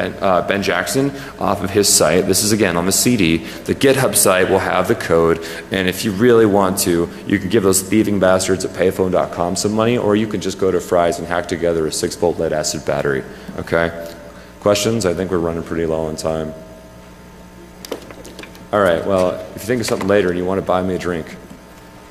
Ben Jackson off of his site. This is again on the CD. The GitHub site will have the code, and if you really want to, you can give those thieving bastards at payphone.com some money, or you can just go to Fry's and hack together a 6-volt lead acid battery. Okay? Questions? I think we're running pretty low on time. All right, well, if you think of something later and you want to buy me a drink,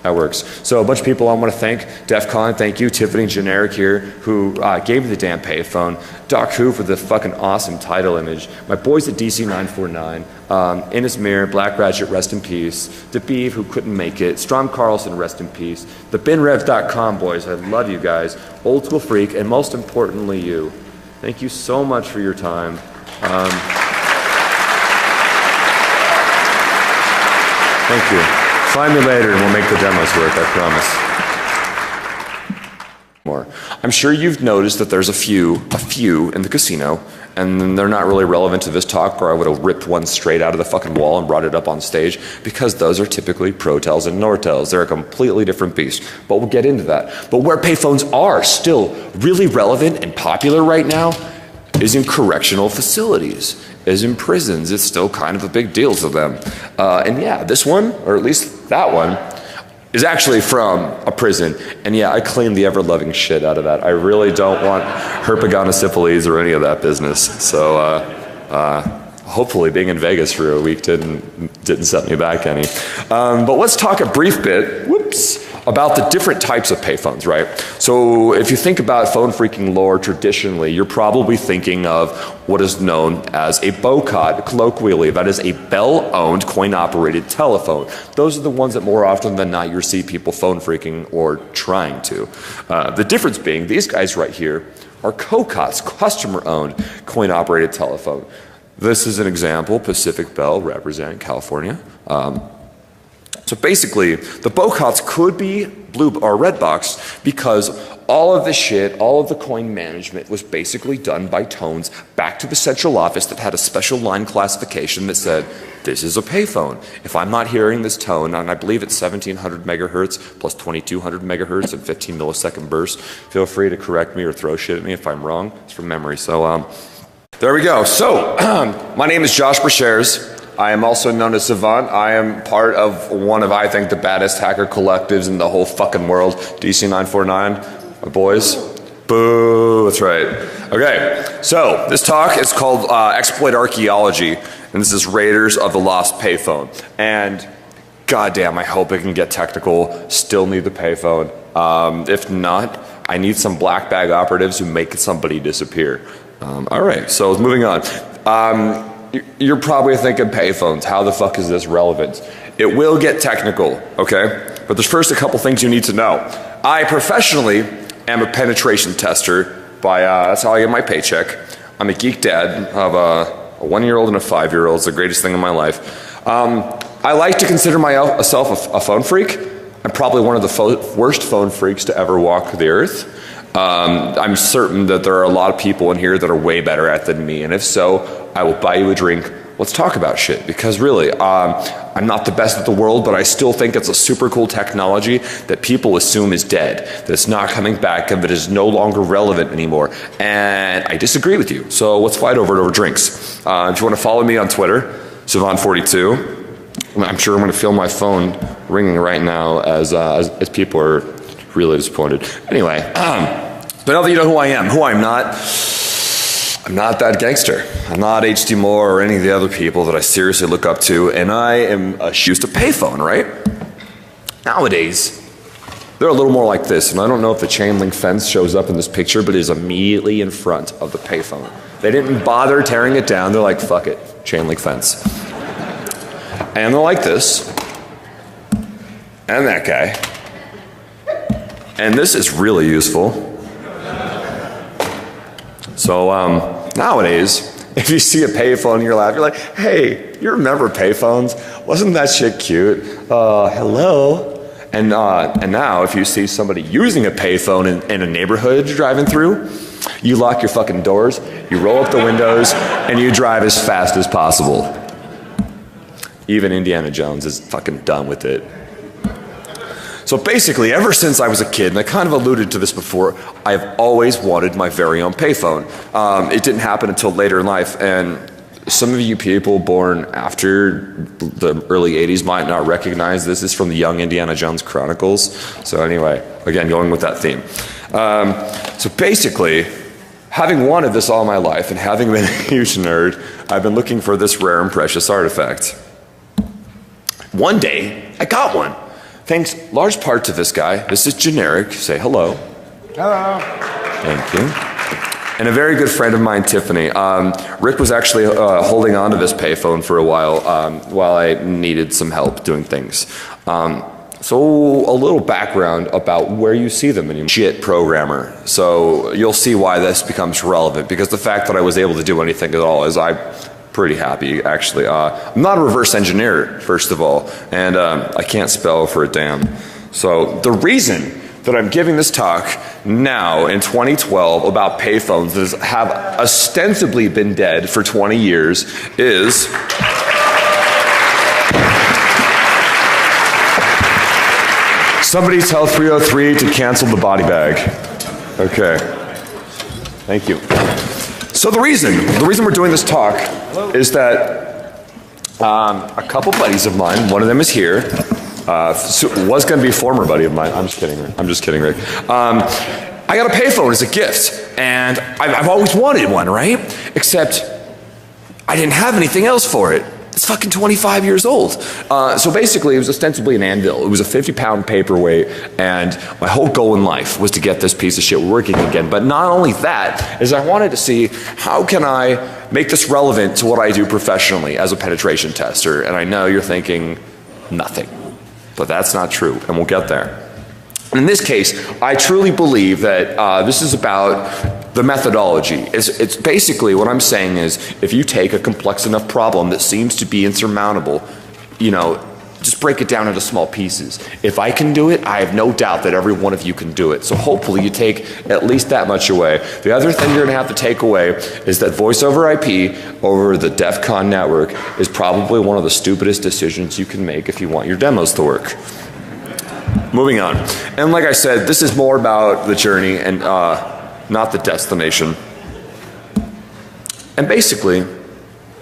that works. So a bunch of people I want to thank. DEFCON, thank you. Tiffany Generic here, who gave me the damn payphone. Doc Who for the fucking awesome title image. My boys at DC949. Inasmir, Black Ratchet, rest in peace. The Beeve, who couldn't make it. Strom Carlson, rest in peace. The BinRev.com boys, I love you guys. Old School Freak, and most importantly you. Thank you so much for your time. Thank you. Find me later and we'll make the demos work, I promise. More. I'm sure you've noticed that there's a few in the casino, and they're not really relevant to this talk, or I would have ripped one straight out of the fucking wall and brought it up on stage, because those are typically Protels and Nortels. They're a completely different beast, but we'll get into that. But where payphones are still really relevant and popular right now is in correctional facilities, is in prisons. It's still kind of a big deal to them. And yeah, this one, or at least that one, is actually from a prison. And yeah, I cleaned the ever-loving shit out of that. I really don't want herpagonosyphilis or any of that business. So hopefully being in Vegas for a week didn't set me back any. But let's talk a brief bit, about the different types of payphones, right? So if you think about phone phreaking lore traditionally, you're probably thinking of what is known as a BOCOD, colloquially. That is a bell-owned, coin-operated telephone. Those are the ones that more often than not you see people phone phreaking or trying to. The difference being these guys right here are COCOTs, customer-owned, coin-operated telephone. This is an example, Pacific Bell representing California. So basically, the BOCOTs could be blue or red box because all of the shit, all of the coin management was basically done by tones back to the central office that had a special line classification that said, this is a payphone. If I'm not hearing this tone, and I believe it's 1700 megahertz plus 2200 megahertz and 15 millisecond bursts, feel free to correct me or throw shit at me if I'm wrong. It's from memory. So there we go. So my name is Josh Brashars. I am also known as Savant. I am part of one of, I think, the baddest hacker collectives in the whole fucking world, DC949, my boys. Boo, that's right. Okay, so this talk is called Exploit Archaeology, and this is Raiders of the Lost Payphone. And goddamn, I hope it can get technical, still need the payphone. If not, I need some black bag operatives who make somebody disappear. All right, so moving on. You're probably thinking payphones, how the fuck is this relevant? It will get technical, okay? But there's first a couple things you need to know. I professionally am a penetration tester that's how I get my paycheck. I'm a geek dad of a 1-year-old and a 5-year-old. It's the greatest thing in my life. I like to consider myself a phone freak. I'm probably one of the worst phone freaks to ever walk the earth. I'm certain that there are a lot of people in here that are way better at it than me, and if so, I will buy you a drink. Let's talk about shit, because really, I'm not the best at the world, but I still think it's a super cool technology that people assume is dead, that it's not coming back, and that it is no longer relevant anymore. And I disagree with you, so let's fight over drinks. If you want to follow me on Twitter, Savant42. I'm sure I'm going to feel my phone ringing right now as people are really disappointed. Anyway, but now that you know who I am, who I'm not that gangster. I'm not H.D. Moore or any of the other people that I seriously look up to, and I am used to payphone, right? Nowadays, they're a little more like this, and I don't know if the chain link fence shows up in this picture, but it is immediately in front of the payphone. They didn't bother tearing it down. They're like, fuck it, chain link fence. And they're like this, and that guy. And this is really useful. So nowadays, if you see a payphone in your lap, you're like, hey, you remember payphones? Wasn't that shit cute? Hello? And now if you see somebody using a payphone in a neighborhood you're driving through, you lock your fucking doors, you roll up the windows, and you drive as fast as possible. Even Indiana Jones is fucking done with it. So basically, ever since I was a kid, and I kind of alluded to this before, I've always wanted my very own payphone. It didn't happen until later in life, and some of you people born after the early 80s might not recognize this. This is from the Young Indiana Jones Chronicles. So anyway, again, going with that theme. So basically, having wanted this all my life and having been a huge nerd, I've been looking for this rare and precious artifact. One day, I got one. Thanks large part to this guy. This is generic. Say hello. Hello. Thank you. And a very good friend of mine, Tiffany. Rick was actually holding on to this payphone for a while I needed some help doing things. So a little background about where you see them in shit programmer. So you'll see why this becomes relevant, because the fact that I was able to do anything at all is I pretty happy, actually. I'm not a reverse engineer, first of all, and I can't spell for a damn. So the reason that I'm giving this talk now in 2012 about payphones that have ostensibly been dead for 20 years is somebody tell 303 to cancel the body bag. Okay. Thank you. So the reason we're doing this talk is that a couple buddies of mine, one of them is here, was going to be a former buddy of mine. I'm just kidding, Rick. I got a payphone as a gift, and I've always wanted one, right? Except I didn't have anything else for it. It's fucking 25 years old. So basically, it was ostensibly an anvil. It was a 50-pound paperweight, and my whole goal in life was to get this piece of shit working again. But not only that, is I wanted to see how can I make this relevant to what I do professionally as a penetration tester. And I know you're thinking nothing. But that's not true, and we'll get there. In this case, I truly believe that this is about the methodology. It's basically what I'm saying is if you take a complex enough problem that seems to be insurmountable, you know, just break it down into small pieces. If I can do it, I have no doubt that every one of you can do it. So hopefully you take at least that much away. The other thing you're going to have to take away is that voice over IP over the DEFCON network is probably one of the stupidest decisions you can make if you want your demos to work. Moving on. And like I said, this is more about the journey and not the destination. And basically,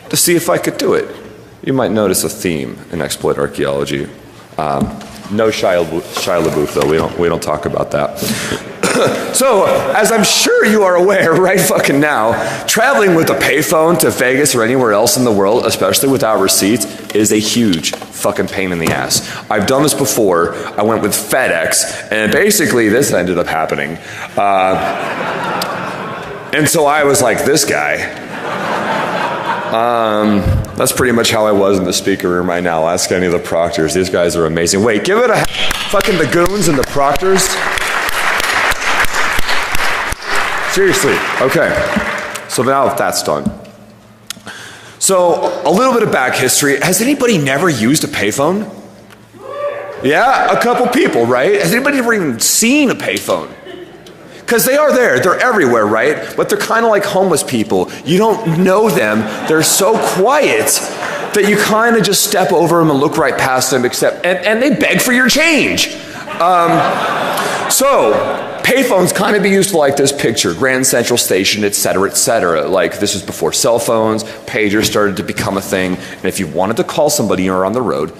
to see if I could do it. You might notice a theme in exploit archaeology. No Shia LaBeouf though, we don't talk about that. So, as I'm sure you are aware right fucking now, traveling with a payphone to Vegas or anywhere else in the world, especially without receipts, is a huge fucking pain in the ass. I've done this before. I went with FedEx, and basically this ended up happening. And so I was like, this guy. That's pretty much how I was in the speaker room right now. Ask any of the proctors. These guys are amazing. Wait, give it a fucking the goons and the proctors. Seriously, okay. So now that's done. So a little bit of back history. Has anybody never used a payphone? Yeah, a couple people, right? Has anybody ever even seen a payphone? Because they are there, they're everywhere, right? But they're kind of like homeless people. You don't know them, they're so quiet that you kind of just step over them and look right past them, and they beg for your change. So, payphones kind of be used like this picture, Grand Central Station, etc., etc. Like this is before cell phones, pagers started to become a thing, and if you wanted to call somebody and you're on the road,